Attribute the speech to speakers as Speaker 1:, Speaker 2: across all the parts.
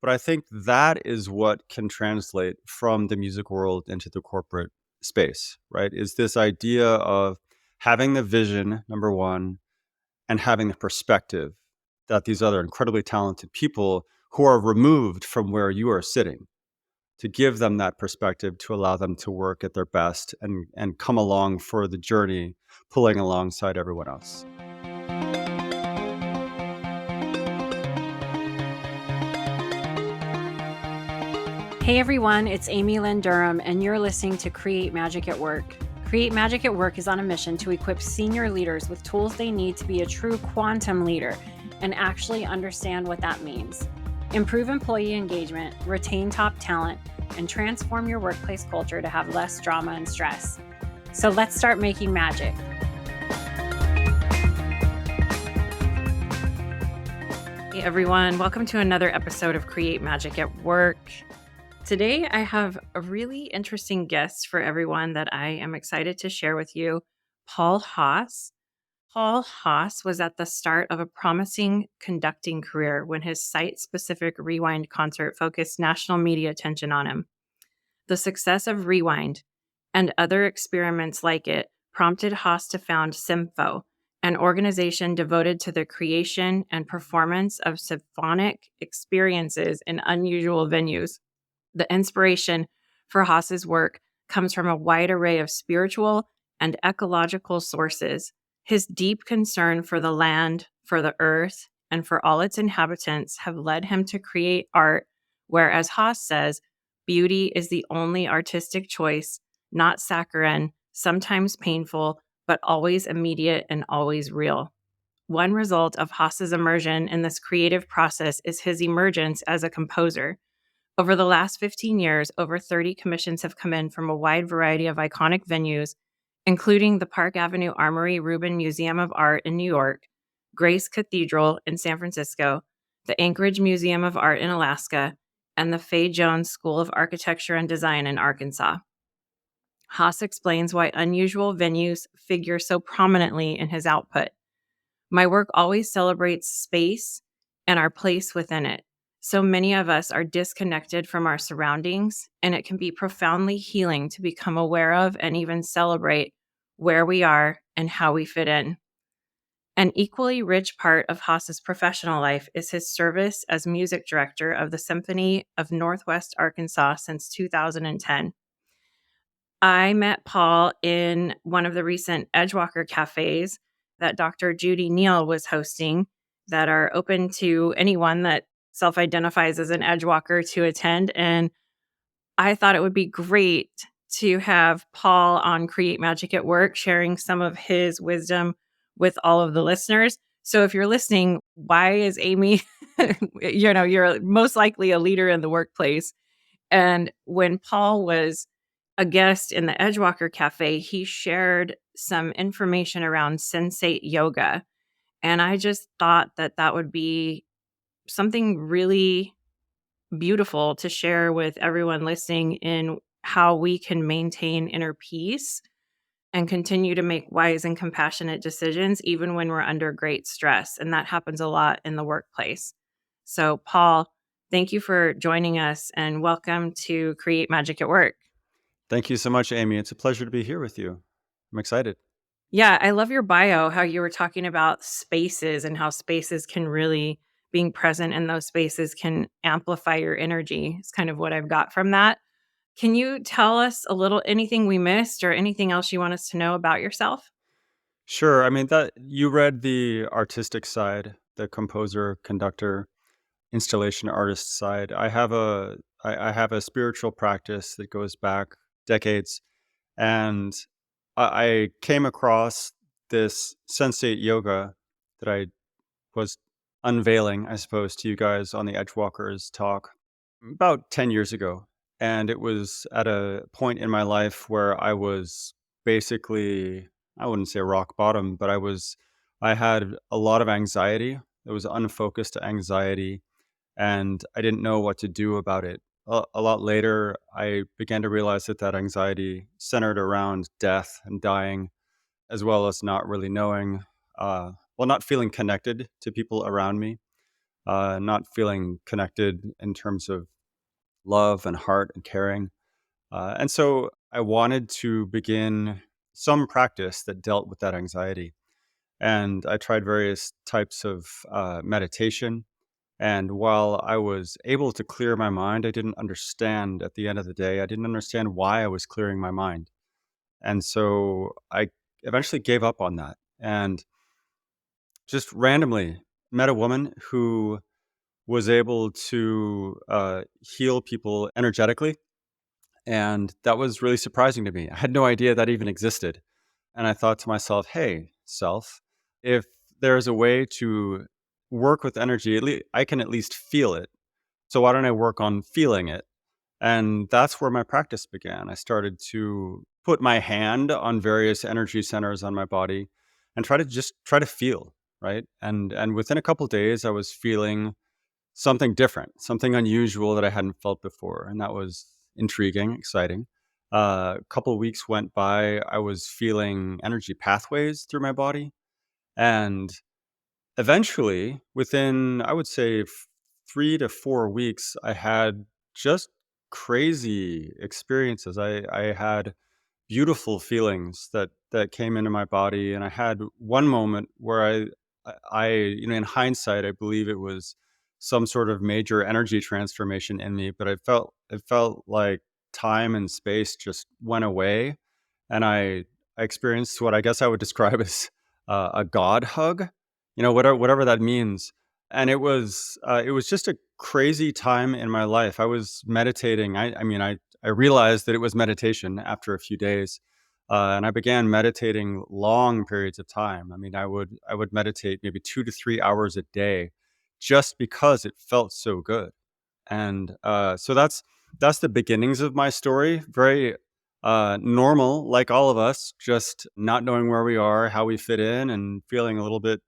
Speaker 1: But I think that is what can translate from the music world into the corporate space, right? Is this idea of having the vision, number one, and having the perspective that these other incredibly talented people who are removed from where you are sitting, to give them that perspective to allow them to work at their best and come along for the journey, pulling alongside everyone else.
Speaker 2: Hey everyone, it's Lynn, and you're listening to Create Magic at Work. Create Magic at Work is on a mission to equip senior leaders with tools they need to be a true quantum leader and actually understand what that means. Improve employee engagement, retain top talent, and transform your workplace culture to have less drama and stress. So let's start making magic. Hey everyone, welcome to another episode of Create Magic at Work. Today, I have a really interesting guest for everyone that I am excited to share with you, Paul Haas. Paul Haas was at the start of a promising conducting career when his site-specific Rewind concert focused national media attention on him. The success of Rewind and other experiments like it prompted Haas to found Sympho, an organization devoted to the creation and performance of symphonic experiences in unusual venues. The inspiration for Haas's work comes from a wide array of spiritual and ecological sources. His deep concern for the land, for the earth, and for all its inhabitants have led him to create art where, as Haas says, beauty is the only artistic choice, not saccharine, sometimes painful, but always immediate and always real. One result of Haas's immersion in this creative process is his emergence as a composer. Over the last 15 years, over 30 commissions have come in from a wide variety of iconic venues, including the Park Avenue Armory Rubin Museum of Art in New York, Grace Cathedral in San Francisco, the Anchorage Museum of Art in Alaska, and the Fay Jones School of Architecture and Design in Arkansas. Haas explains why unusual venues figure so prominently in his output. My work always celebrates space and our place within it. So many of us are disconnected from our surroundings, and it can be profoundly healing to become aware of and even celebrate where we are and how we fit in. An equally rich part of Haas's professional life is his service as music director of the Symphony of Northwest Arkansas since 2010. I met Paul in one of the recent Edgewalker cafes that Dr. Judy Neal was hosting that are open to anyone that self-identifies as an Edgewalker to attend. And I thought it would be great to have Paul on Create Magic at Work, sharing some of his wisdom with all of the listeners. So if you're listening, why is Amy, you're most likely a leader in the workplace. And when Paul was a guest in the Edgewalker Cafe, he shared some information around Sensate Yoga. And I just thought that that would be something really beautiful to share with everyone listening in how we can maintain inner peace and continue to make wise and compassionate decisions, even when we're under great stress. And that happens a lot in the workplace. So, Paul, thank you for joining us and welcome to Create Magic at Work.
Speaker 1: Thank you so much, Amy. It's a pleasure to be here with you. I'm excited.
Speaker 2: Yeah, I love your bio, how you were talking about spaces and how spaces can really, being present in those spaces can amplify your energy. It's kind of what I've got from that. Can you tell us a little, anything we missed or anything else you want us to know about yourself?
Speaker 1: Sure. I mean, that you read the artistic side, the composer, conductor, installation artist side. I have a spiritual practice that goes back decades, and I came across this Sensate Yoga that I was unveiling, I suppose, to you guys on the Edgewalkers talk about 10 years ago. And it was at a point in my life where I was basically, I wouldn't say rock bottom, but I had a lot of anxiety. It was unfocused anxiety, and I didn't know what to do about it. A lot later, I began to realize that that anxiety centered around death and dying, as well as not really knowing, not feeling connected to people around me. not feeling connected in terms of love and heart and caring. And so I wanted to begin some practice that dealt with that anxiety. And I tried various types of meditation. And while I was able to clear my mind, I didn't understand at the end of the day, I didn't understand why I was clearing my mind. And so I eventually gave up on that and just randomly met a woman who was able to heal people energetically. And that was really surprising to me. I had no idea that even existed. And I thought to myself, hey, self, if there's a way to work with energy, I can at least feel it. So why don't I work on feeling it? And that's where my practice began. I started to put my hand on various energy centers on my body and try to feel, right? And within a couple days I was feeling something different, something unusual that I hadn't felt before, and that was intriguing, exciting. A couple weeks went by, I was feeling energy pathways through my body, and eventually, within, I would say, 3 to 4 weeks, I had just crazy experiences. I had beautiful feelings that came into my body, and I had one moment where in hindsight, I believe it was some sort of major energy transformation in me, but it felt like time and space just went away, and I experienced what I guess I would describe as a God hug, whatever that means. And it was just a crazy time in my life. I was meditating. I realized that it was meditation after a few days, and I began meditating long periods of time. I would meditate maybe 2 to 3 hours a day, just because it felt so good. And so that's the beginnings of my story. Very normal, like all of us, just not knowing where we are, how we fit in, and feeling a little bit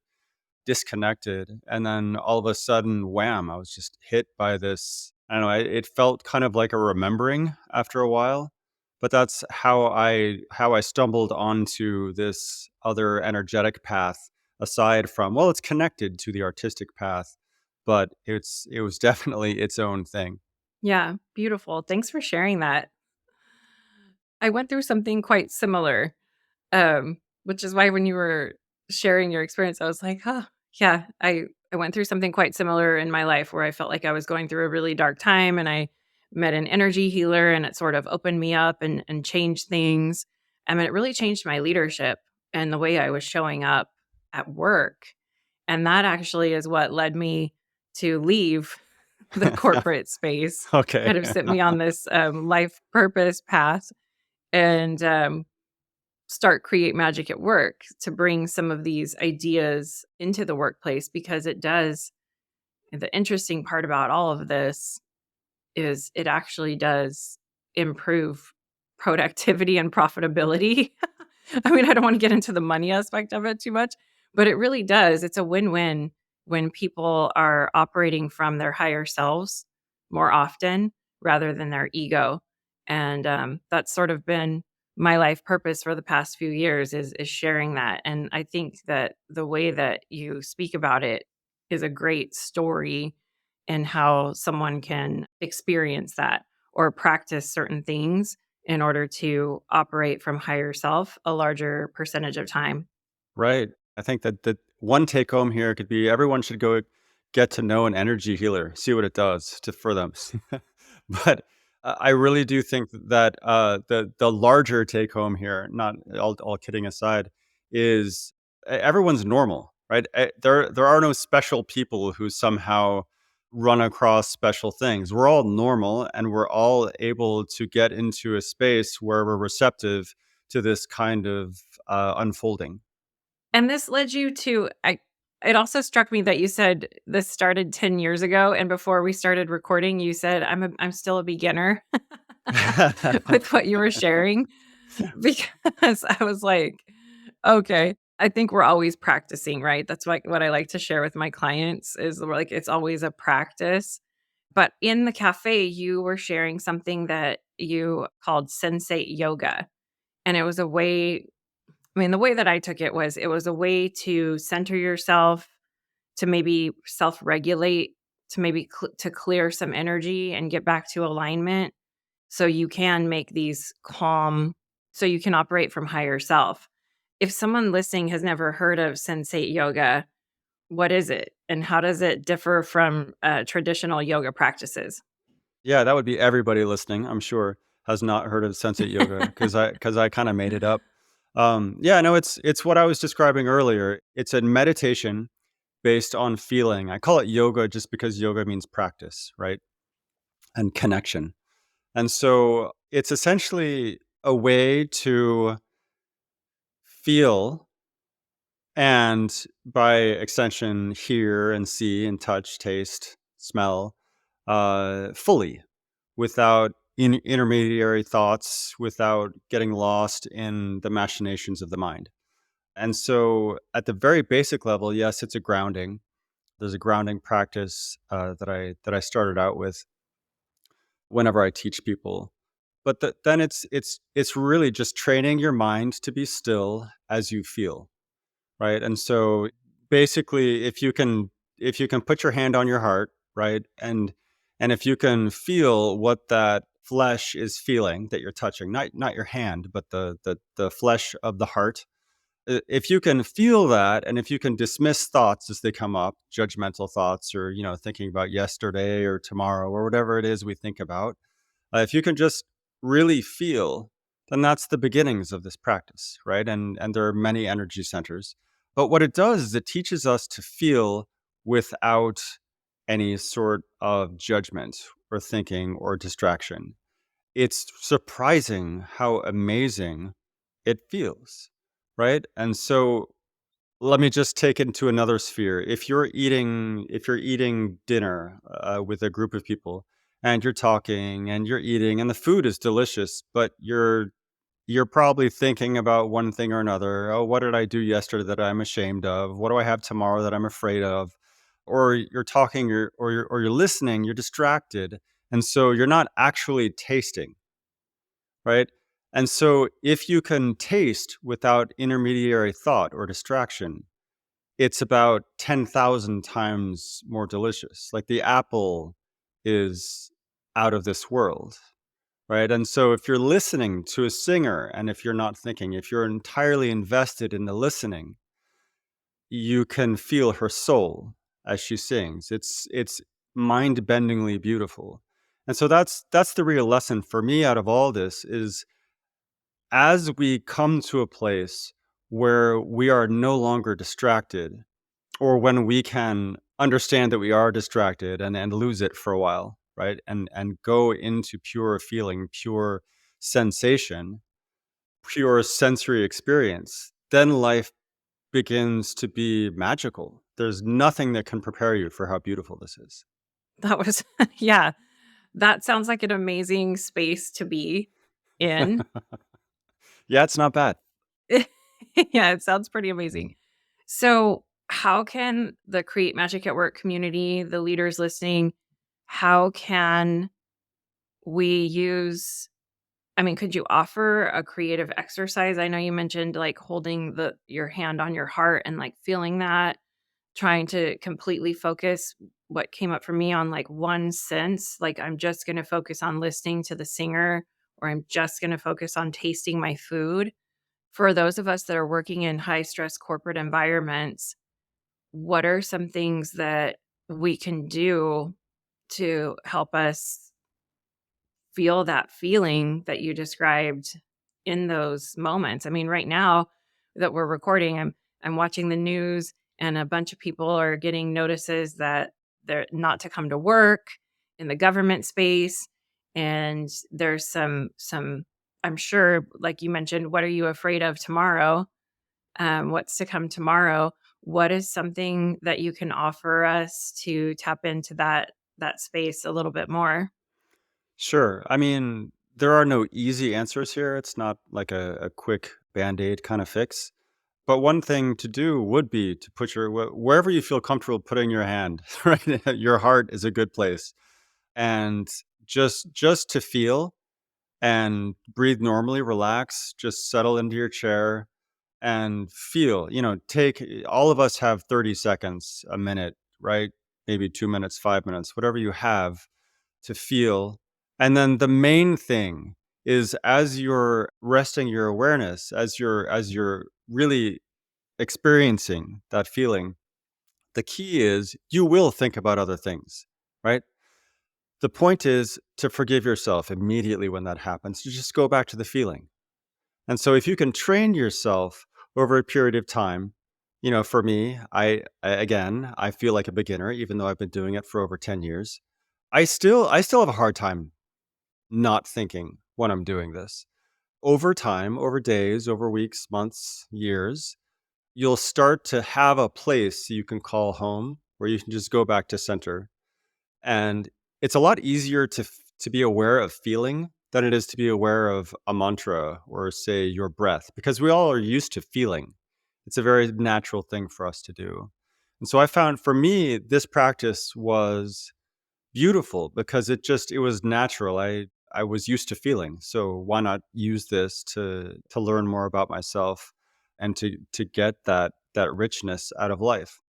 Speaker 1: disconnected. And then all of a sudden, wham, I was just hit by this. I don't know, it felt kind of like a remembering after a while. But that's how I stumbled onto this other energetic path aside from, well, it's connected to the artistic path, but it was definitely its own thing.
Speaker 2: Yeah, beautiful. Thanks for sharing that. I went through something quite similar, which is why when you were sharing your experience, I was like, "Huh, yeah, I went through something quite similar in my life where I felt like I was going through a really dark time, and I met an energy healer, and it sort of opened me up and changed things. I mean, it really changed my leadership and the way I was showing up at work, and that actually is what led me to leave the corporate space,
Speaker 1: Okay.
Speaker 2: kind of set me on this, life purpose path and, start create magic at work to bring some of these ideas into the workplace because it does the interesting part about all of this is it actually does improve productivity and profitability. I mean, I don't want to get into the money aspect of it too much, but it really does. It's a win-win when people are operating from their higher selves more often rather than their ego. And that's sort of been my life purpose for the past few years is sharing that. And I think that the way that you speak about it is a great story and how someone can experience that or practice certain things in order to operate from higher self a larger percentage of time.
Speaker 1: Right. I think that one take home here could be everyone should go get to know an energy healer, see what it does for them. But I really do think that the larger take home here, not all kidding aside, is everyone's normal, right? There are no special people who somehow run across special things. We're all normal, and we're all able to get into a space where we're receptive to this kind of unfolding.
Speaker 2: And this led you to I it also struck me that you said this started 10 years ago, and before we started recording, you said, I'm still a beginner," with what you were sharing, because I was like, "Okay." I think we're always practicing, right? That's what I like to share with my clients is we're like, it's always a practice. But in the cafe, you were sharing something that you called Sensate Yoga, and it was a way I mean, the way that I took it was a way to center yourself to maybe self-regulate, to maybe to clear some energy and get back to alignment so you can make these calm, so you can operate from higher self. If someone listening has never heard of Sensate Yoga, what is it and how does it differ from traditional yoga practices?
Speaker 1: Yeah, that would be everybody listening, I'm sure, has not heard of Sensate Yoga because I kinda made it up. Yeah, no, it's what I was describing earlier. It's a meditation based on feeling. I call it yoga just because yoga means practice, right? And connection. And so it's essentially a way to feel and by extension, hear and see and touch, taste, smell, fully without intermediary thoughts, without getting lost in the machinations of the mind. And so, at the very basic level, yes, it's a grounding. There's a grounding practice that I started out with whenever I teach people. But then it's really just training your mind to be still as you feel, right? And so basically if you can put your hand on your heart, right? And if you can feel what that flesh is feeling that you're touching, not your hand, but the flesh of the heart. If you can feel that and if you can dismiss thoughts as they come up, judgmental thoughts or, thinking about yesterday or tomorrow or whatever it is we think about, if you can just really feel, then that's the beginnings of this practice, right? And there are many energy centers. But what it does is it teaches us to feel without any sort of judgment or thinking or distraction. It's surprising how amazing it feels, right? And so let me just take it into another sphere. If you're eating dinner with a group of people and you're talking and you're eating and the food is delicious, but you're probably thinking about one thing or another. Oh, what did I do yesterday that I'm ashamed of? What do I have tomorrow that I'm afraid of? Or you're talking or you're listening, you're distracted. And so you're not actually tasting, right? And so if you can taste without intermediary thought or distraction, it's about 10,000 times more delicious. Like the apple is out of this world, right? And so if you're listening to a singer and if you're not thinking, if you're entirely invested in the listening, you can feel her soul as she sings. It's mind-bendingly beautiful. And so that's the real lesson for me out of all this is as we come to a place where we are no longer distracted or when we can understand that we are distracted and lose it for a while, right? And go into pure feeling, pure sensation, pure sensory experience, then life begins to be magical. There's nothing that can prepare you for how beautiful this is.
Speaker 2: That was yeah, that sounds like an amazing space to be in.
Speaker 1: Yeah, it's not bad.
Speaker 2: Yeah, it sounds pretty amazing. So, how can the Create Magic at Work community, the leaders listening, how can we use I mean, could you offer a creative exercise? I know you mentioned like holding your hand on your heart and like feeling that, trying to completely focus. What came up for me on like one sense, like I'm just going to focus on listening to the singer or I'm just going to focus on tasting my food. For those of us that are working in high stress corporate environments, what are some things that we can do to help us feel that feeling that you described in those moments? I mean, right now that we're recording, I'm watching the news and a bunch of people are getting notices that they're not to come to work in the government space. And there's some I'm sure, like you mentioned, what are you afraid of tomorrow? What's to come tomorrow? What is something that you can offer us to tap into that space a little bit more?
Speaker 1: Sure. I mean, there are no easy answers here. It's not like a quick band-aid kind of fix. But one thing to do would be to put wherever you feel comfortable putting your hand, right? Your heart is a good place. And just to feel and breathe normally, relax, just settle into your chair and feel, take all of us have 30 seconds, a minute, right? Maybe 2 minutes, 5 minutes, whatever you have to feel. And then the main thing is, as you're resting your awareness, as you're really experiencing that feeling, the key is you will think about other things, right? The point is to forgive yourself immediately when that happens. You just go back to the feeling. And so if you can train yourself over a period of time, for me, again, I feel like a beginner, even though I've been doing it for over 10 years. I still have a hard time not thinking when I'm doing this. Over time, over days, over weeks, months, years, you'll start to have a place you can call home where you can just go back to center. And it's a lot easier to be aware of feeling than it is to be aware of a mantra or, say, your breath, because we all are used to feeling. It's a very natural thing for us to do. And so I found, for me, this practice was beautiful because it was natural. I was used to feeling. So why not use this to learn more about myself and to get that richness out of life.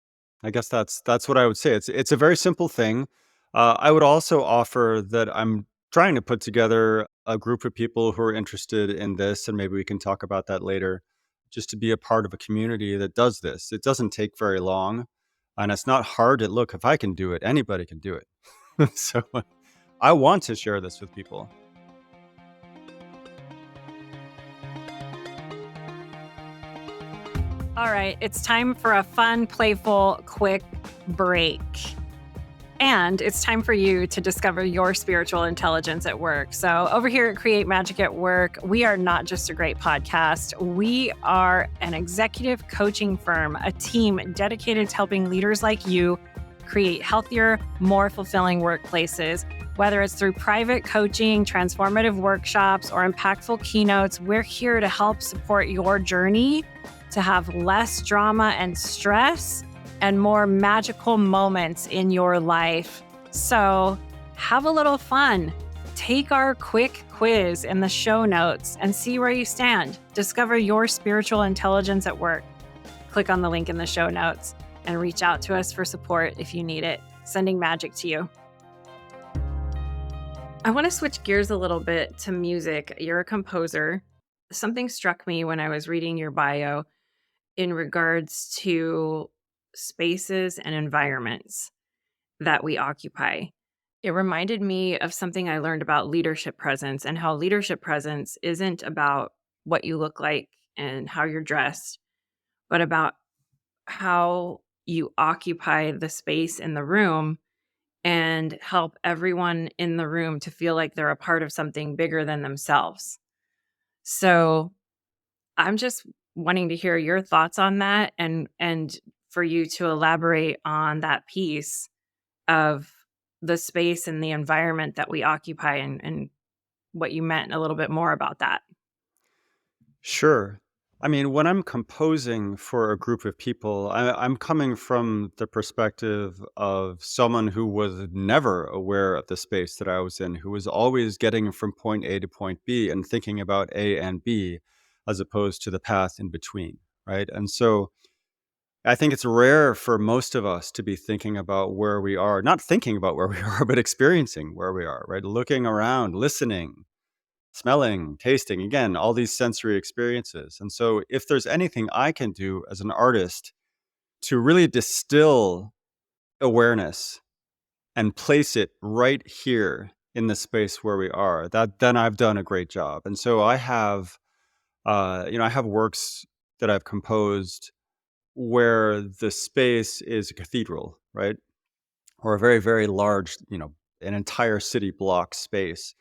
Speaker 1: I guess that's what I would say. It's a very simple thing. I would also offer that I'm trying to put together a group of people who are interested in this, and maybe we can talk about that later, just to be a part of a community that does this. It doesn't take very long, and it's not hard to look. If I can do it, anybody can do it. So I want to share this with people.
Speaker 2: All right, it's time for a fun, playful, quick break. And it's time for you to discover your spiritual intelligence at work. So, over here at Create Magic at Work, we are not just a great podcast. We are an executive coaching firm, a team dedicated to helping leaders like you create healthier, more fulfilling workplaces. Whether it's through private coaching, transformative workshops, or impactful keynotes, we're here to help support your journey to have less drama and stress and more magical moments in your life. So have a little fun. Take our quick quiz in the show notes and see where you stand. Discover your spiritual intelligence at work. Click on the link in the show notes and reach out to us for support if you need it. Sending magic to you. I want to switch gears a little bit to music. You're a composer. Something struck me when I was reading your bio in regards to spaces and environments that we occupy. It reminded me of something I learned about leadership presence, and how leadership presence isn't about what you look like and how you're dressed, but about how you occupy the space in the room and help everyone in the room to feel like they're a part of something bigger than themselves. So I'm just wanting to hear your thoughts on that, and for you to elaborate on that piece of the space and the environment that we occupy, and what you meant a little bit more about that.
Speaker 1: Sure. I mean, when I'm composing for a group of people, I'm coming from the perspective of someone who was never aware of the space that I was in, who was always getting from point A to point B and thinking about A and B as opposed to the path in between, right? And so I think it's rare for most of us to be thinking about where we are, not thinking about where we are, but experiencing where we are, right? Looking around, listening, smelling, tasting, again, all these sensory experiences. And so if there's anything I can do as an artist to really distill awareness and place it right here in the space where we are, that then I've done a great job. And so I have works that I've composed where the space is a cathedral, right? Or a very, very large, an entire city block space.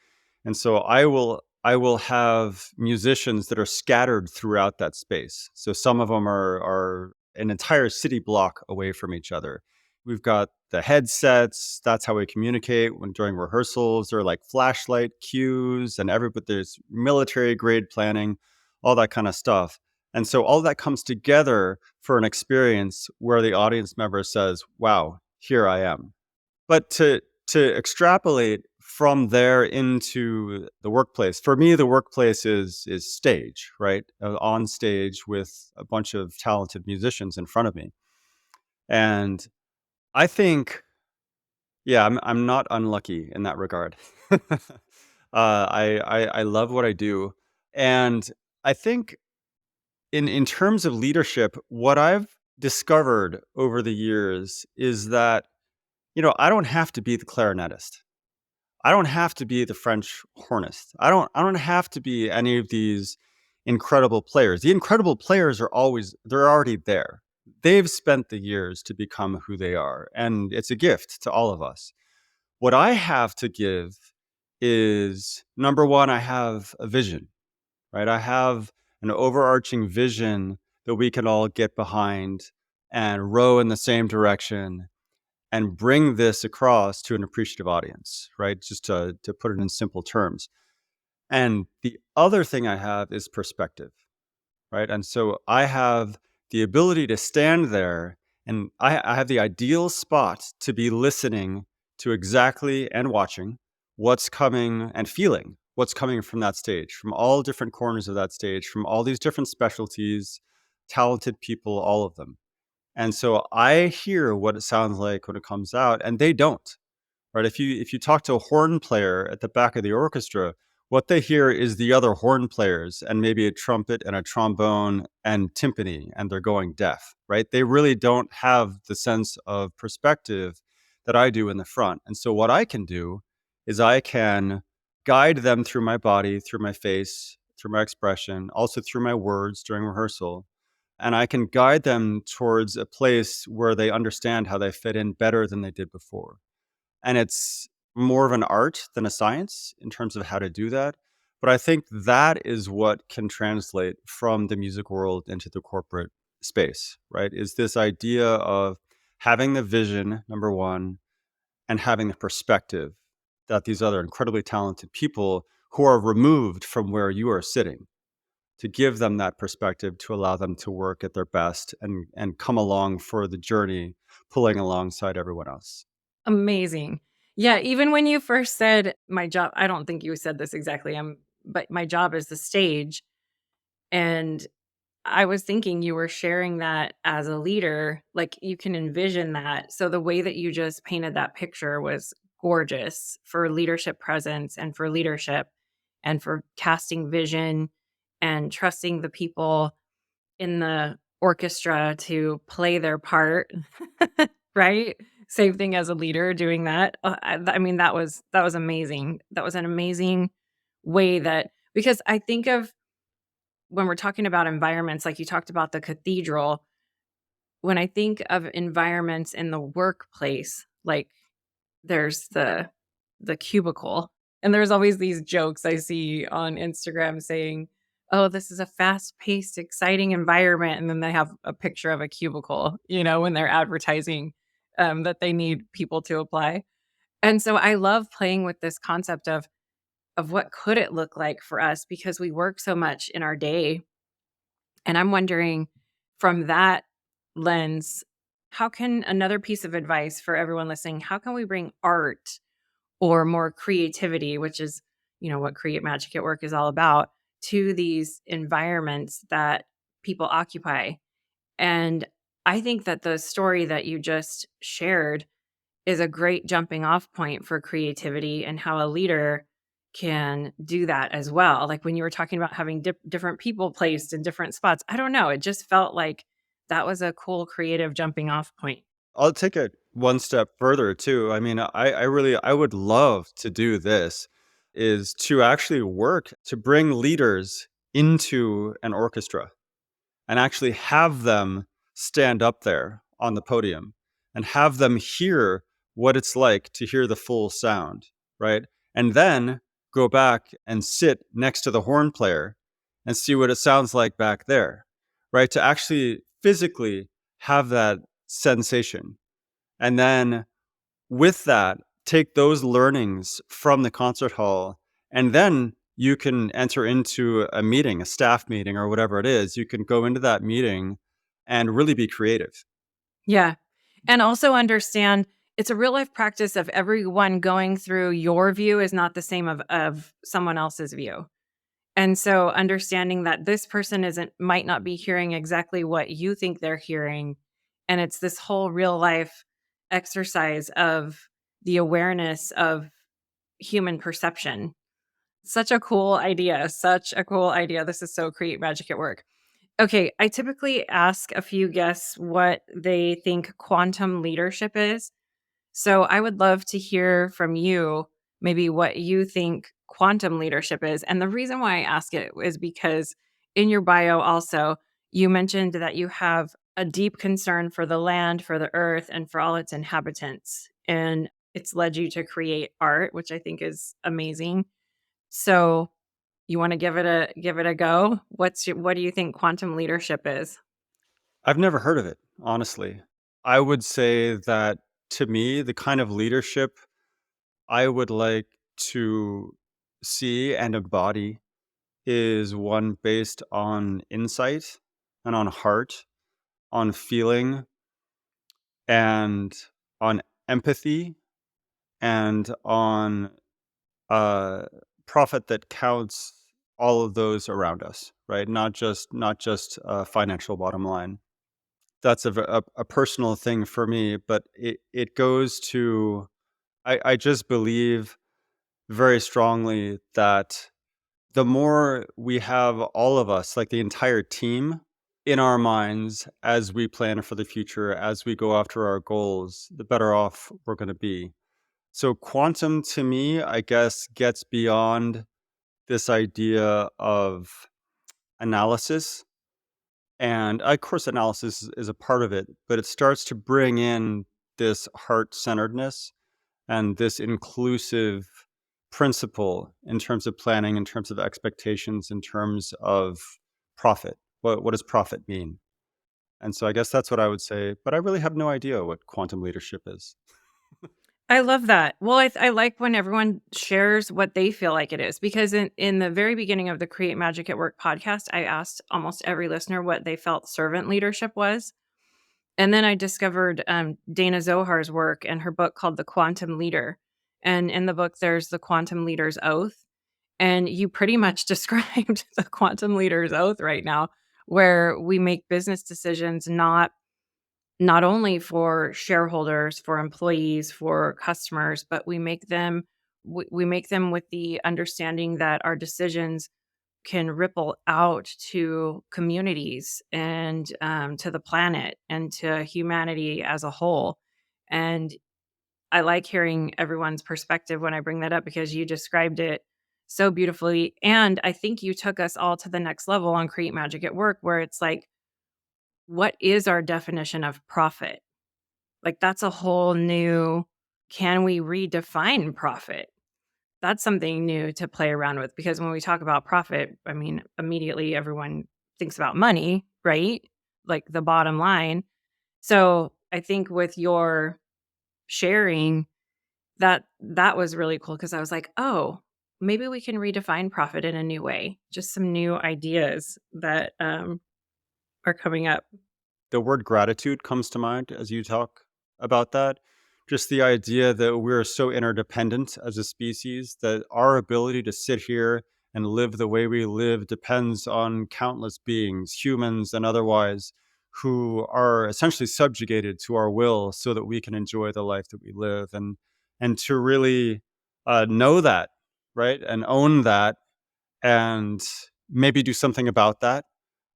Speaker 1: And so I will have musicians that are scattered throughout that space. So some of them are an entire city block away from each other. We've got the headsets. That's how we communicate when during rehearsals. There are like flashlight cues and everybody. There's military grade planning, all that kind of stuff. And so all that comes together for an experience where the audience member says, "Wow, here I am." But to extrapolate from there into the workplace. For me, the workplace is stage, right? On stage with a bunch of talented musicians in front of me. And I think, yeah, I'm not unlucky in that regard. I love what I do, and I think in terms of leadership, what I've discovered over the years is that I don't have to be the clarinetist. I don't have to be the French hornist. I don't have to be any of these incredible players. The incredible players they're already there. They've spent the years to become who they are, and it's a gift to all of us. What I have to give is number one, I have a vision, right? I have an overarching vision that we can all get behind and row in the same direction and bring this across to an appreciative audience, right? Just to put it in simple terms. And the other thing I have is perspective, right? And so I have the ability to stand there and I have the ideal spot to be listening to exactly and watching what's coming and feeling what's coming from that stage, from all different corners of that stage, from all these different specialties, talented people, all of them. And so I hear what it sounds like when it comes out, and they don't. Right? If you talk to a horn player at the back of the orchestra, what they hear is the other horn players and maybe a trumpet and a trombone and timpani, and they're going deaf, right? They really don't have the sense of perspective that I do in the front. And so what I can do is I can guide them through my body, through my face, through my expression, also through my words during rehearsal. And I can guide them towards a place where they understand how they fit in better than they did before. And it's more of an art than a science in terms of how to do that. But I think that is what can translate from the music world into the corporate space, right? Is this idea of having the vision, number one, and having the perspective that these other incredibly talented people who are removed from where you are sitting, to give them that perspective to allow them to work at their best and come along for the journey, pulling alongside everyone else.
Speaker 2: Amazing. Yeah, even when you first said my job, I don't think you said this exactly, but my job is the stage, and I was thinking you were sharing that as a leader, like, you can envision that. So the way that you just painted that picture was gorgeous for leadership presence and for leadership and for casting vision and trusting the people in the orchestra to play their part, right? Same thing as a leader doing that. I mean, that was amazing. That was an amazing way that because I think of when we're talking about environments, like you talked about the cathedral, when I think of environments in the workplace, like there's the cubicle, and there's always these jokes I see on Instagram saying, "Oh, this is a fast-paced, exciting environment," and then they have a picture of a cubicle, when they're advertising, that they need people to apply. And so I love playing with this concept of what could it look like for us because we work so much in our day, and I'm wondering from that lens, how can another piece of advice for everyone listening, how can we bring art or more creativity, which is, what Create Magic at Work is all about, to these environments that people occupy? And I think that the story that you just shared is a great jumping off point for creativity and how a leader can do that as well. Like when you were talking about having different people placed in different spots, I don't know. It just felt like that was a cool creative jumping off point.
Speaker 1: I'll take it one step further too. I mean, I would love to do this, is to actually work to bring leaders into an orchestra and actually have them stand up there on the podium and have them hear what it's like to hear the full sound, right? And then go back and sit next to the horn player and see what it sounds like back there, right? To actually physically have that sensation. And then with that, take those learnings from the concert hall, and then you can enter into a meeting, a staff meeting or whatever it is. You can go into that meeting and really be creative.
Speaker 2: Yeah. And also understand it's a real life practice of everyone going through your view is not the same of someone else's view. And so understanding that this person might not be hearing exactly what you think they're hearing. And it's this whole real life exercise of the awareness of human perception. Such a cool idea. Such a cool idea. This is so Create Magic at Work. Okay, I typically ask a few guests what they think quantum leadership is. So I would love to hear from you maybe what you think quantum leadership is. And the reason why I ask it is because in your bio also, you mentioned that you have a deep concern for the land, for the earth, and for all its inhabitants. And it's led you to create art, which I think is amazing. So you want to give it a go? What do you think quantum leadership is?
Speaker 1: I've never heard of it, honestly. I would say that to me, the kind of leadership I would like to see and embody is one based on insight and on heart, on feeling and on empathy and on uh profit that counts all of those around us, right? Not just financial bottom line. That's a personal thing for me, but it goes to I just believe very strongly that the more we have all of us, like the entire team, in our minds as we plan for the future, as we go after our goals, the better off we're going to be. So, quantum to me, I guess, gets beyond this idea of analysis. And of course, analysis is a part of it, but it starts to bring in this heart centeredness and this inclusive principle in terms of planning, in terms of expectations, in terms of profit. What does profit mean? And so I guess that's what I would say, but I really have no idea what quantum leadership is.
Speaker 2: I love that. Well, I like when everyone shares what they feel like it is because in the very beginning of the Create Magic at Work podcast, I asked almost every listener what they felt servant leadership was. And then I discovered Dana Zohar's work and her book called The Quantum Leader. And in the book, there's the Quantum Leader's Oath. And you pretty much described the Quantum Leader's Oath right now, where we make business decisions not only for shareholders, for employees, for customers, but we make them with the understanding that our decisions can ripple out to communities and to the planet and to humanity as a whole. And I like hearing everyone's perspective when I bring that up because you described it so beautifully. And I think you took us all to the next level on Create Magic at Work, where it's like, what is our definition of profit? Like, that's a whole new, can we redefine profit? That's something new to play around with because when we talk about profit, I mean, immediately everyone thinks about money, right? Like the bottom line. So I think with your sharing, that was really cool because I was like, oh, maybe we can redefine profit in a new way. Just some new ideas that are coming up.
Speaker 1: The word gratitude comes to mind as you talk about that. Just the idea that we're so interdependent as a species that our ability to sit here and live the way we live depends on countless beings, humans and otherwise, who are essentially subjugated to our will so that we can enjoy the life that we live. And to really know that, right, and own that, and maybe do something about that,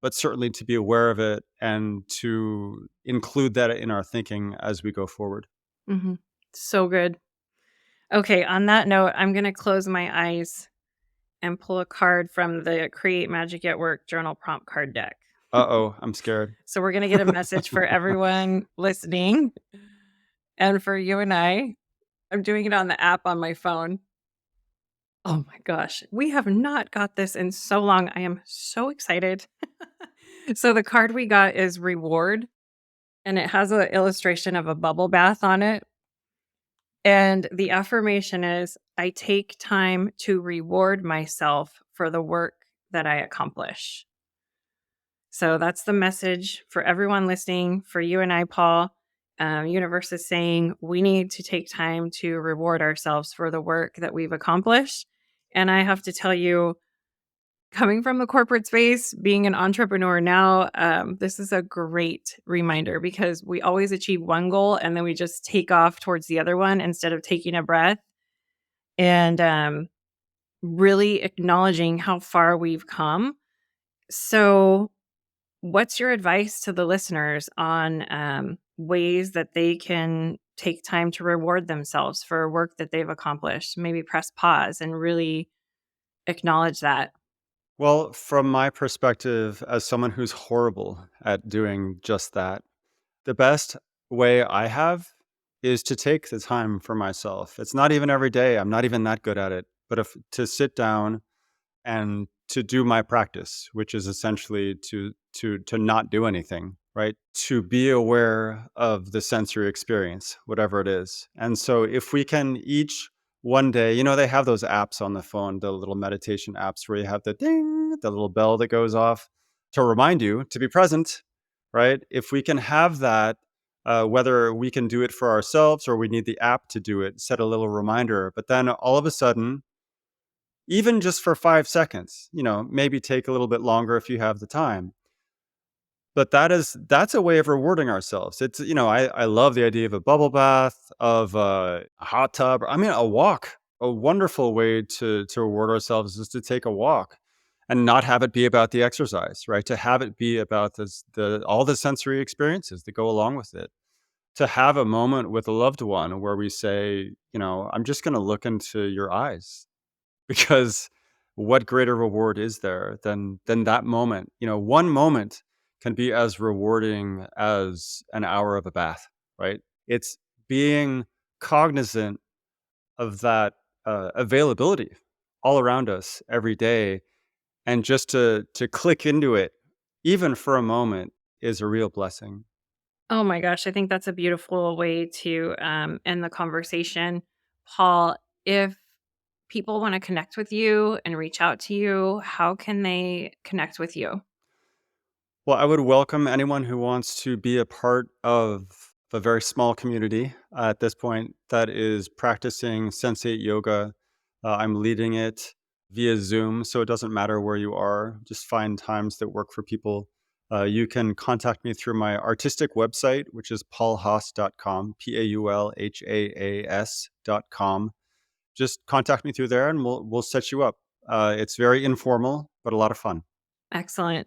Speaker 1: but certainly to be aware of it and to include that in our thinking as we go forward.
Speaker 2: Hmm. So good. Okay, on that note, I'm going to close my eyes and pull a card from the Create Magic at Work journal prompt card deck.
Speaker 1: Uh-oh, I'm scared.
Speaker 2: So we're going to get a message for everyone listening and for you and I. I'm doing it on the app on my phone. Oh my gosh, we have not got this in so long. I am so excited. So the card we got is reward and it has an illustration of a bubble bath on it. And the affirmation is I take time to reward myself for the work that I accomplish. So that's the message for everyone listening, for you and I, Paul. Universe is saying we need to take time to reward ourselves for the work that we've accomplished. And I have to tell you, coming from the corporate space, being an entrepreneur now, this is a great reminder because we always achieve one goal and then we just take off towards the other one instead of taking a breath and really acknowledging how far we've come. So, what's your advice to the listeners on ways that they can take time to reward themselves for work that they've accomplished? Maybe press pause and really acknowledge that.
Speaker 1: Well, from my perspective, as someone who's horrible at doing just that, the best way I have is to take the time for myself. It's not even every day. I'm not even that good at it. But if to sit down and to do my practice, which is essentially to not do anything, right? To be aware of the sensory experience, whatever it is. And so if we can each one day, they have those apps on the phone, the little meditation apps where you have the ding, the little bell that goes off to remind you to be present, right? If we can have that, whether we can do it for ourselves or we need the app to do it, set a little reminder. But then all of a sudden, even just for 5 seconds, maybe take a little bit longer if you have the time. But that's a way of rewarding ourselves. It's, I love the idea of a bubble bath, of a hot tub. I mean, a walk. A wonderful way to reward ourselves is to take a walk and not have it be about the exercise, right? To have it be about all the sensory experiences that go along with it. To have a moment with a loved one where we say, I'm just going to look into your eyes, because what greater reward is there than that moment? One moment can be as rewarding as an hour of a bath, right? It's being cognizant of that availability all around us every day, and just to click into it, even for a moment, is a real blessing.
Speaker 2: Oh my gosh, I think that's a beautiful way to end the conversation. Paul, if people want to connect with you and reach out to you, how can they connect with you?
Speaker 1: Well, I would welcome anyone who wants to be a part of a very small community at this point that is practicing Sensate Yoga. I'm leading it via Zoom, so it doesn't matter where you are. Just find times that work for people. You can contact me through my artistic website, which is paulhaas.com, paulhaas.com. Just contact me through there and we'll set you up. It's very informal, but a lot of fun.
Speaker 2: Excellent.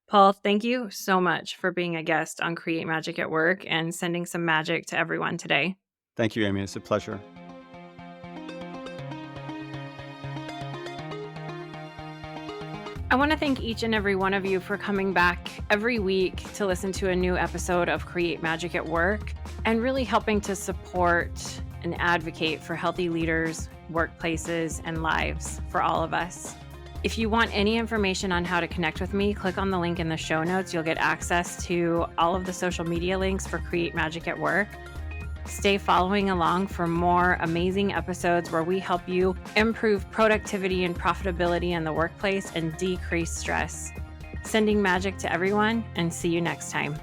Speaker 2: Paul, thank you so much for being a guest on Create Magic at Work and sending some magic to everyone today.
Speaker 1: Thank you, Amy. It's a pleasure.
Speaker 2: I want to thank each and every one of you for coming back every week to listen to a new episode of Create Magic at Work and really helping to support and advocate for healthy leaders, workplaces, and lives for all of us. If you want any information on how to connect with me, click on the link in the show notes. You'll get access to all of the social media links for Create Magic at Work. Stay following along for more amazing episodes where we help you improve productivity and profitability in the workplace and decrease stress. Sending magic to everyone, and see you next time.